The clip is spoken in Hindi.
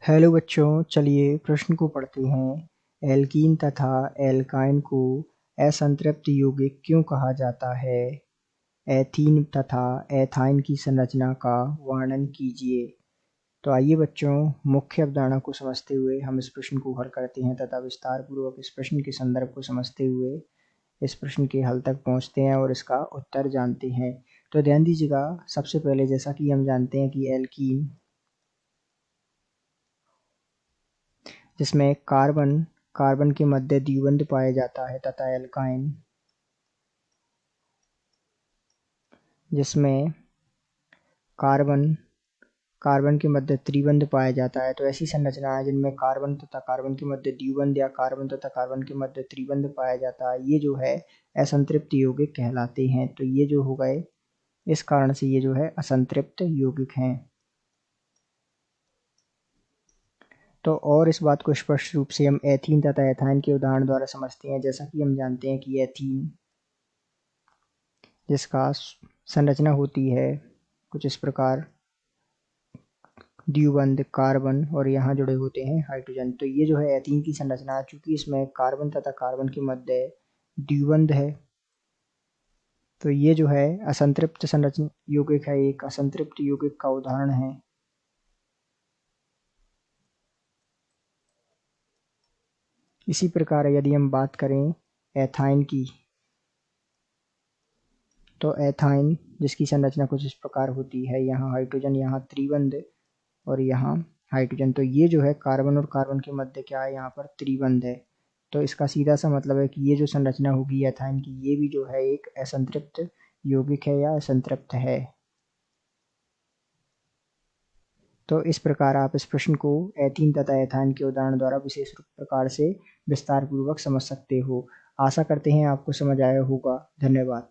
हेलो बच्चों, चलिए प्रश्न को पढ़ते हैं। एल्कीन तथा एल्काइन को असंतृप्त यौगिक क्यों कहा जाता है? एथीन तथा एथाइन की संरचना का वर्णन कीजिए। तो आइए बच्चों, मुख्य अवधारणा को समझते हुए हम इस प्रश्न को हल करते हैं तथा विस्तार पूर्वक इस प्रश्न के संदर्भ को समझते हुए इस प्रश्न के हल तक पहुंचते हैं और इसका उत्तर जानते हैं। तो ध्यान दीजिएगा, सबसे पहले जैसा कि हम जानते हैं कि एल्कीन जिसमें कार्बन कार्बन के मध्य द्विबंध पाया जाता है तथा एल्काइन जिसमें कार्बन कार्बन के मध्य त्रिबंध पाया जाता है। तो ऐसी संरचना है जिनमें कार्बन तथा कार्बन के मध्य द्विबंध या कार्बन तथा कार्बन के मध्य त्रिबंध पाया जाता है, ये जो है असंतृप्त यौगिक कहलाते हैं। तो ये जो हो गए, इस कारण से ये जो है असंतृप्त यौगिक हैं। तो और इस बात को स्पष्ट रूप से हम एथीन तथा एथाइन के उदाहरण द्वारा समझते हैं। जैसा कि हम जानते हैं कि एथीन जिसका संरचना होती है कुछ इस प्रकार, द्विबंध कार्बन और यहाँ जुड़े होते हैं हाइड्रोजन। तो ये जो है एथीन की संरचना, चूंकि इसमें कार्बन तथा कार्बन के मध्य द्विबंध है, तो ये जो है असंतृप्त संरचना यौगिक है, एक असंतृप्त यौगिक का उदाहरण है। इसी प्रकार यदि हम बात करें एथाइन की, तो एथाइन जिसकी संरचना कुछ इस प्रकार होती है, यहाँ हाइड्रोजन, यहाँ त्रिबंध और यहाँ हाइड्रोजन। तो ये जो है कार्बन और कार्बन के मध्य क्या है, यहाँ पर त्रिबंध है। तो इसका सीधा सा मतलब है कि ये जो संरचना होगी एथाइन की, ये भी जो है एक असंतृप्त यौगिक है या असंतृप्त है। तो इस प्रकार आप इस प्रश्न को एथीन तथा एथाइन के उदाहरण द्वारा विशेष प्रकार से विस्तार पूर्वक समझ सकते हो। आशा करते हैं आपको समझ आया होगा। धन्यवाद।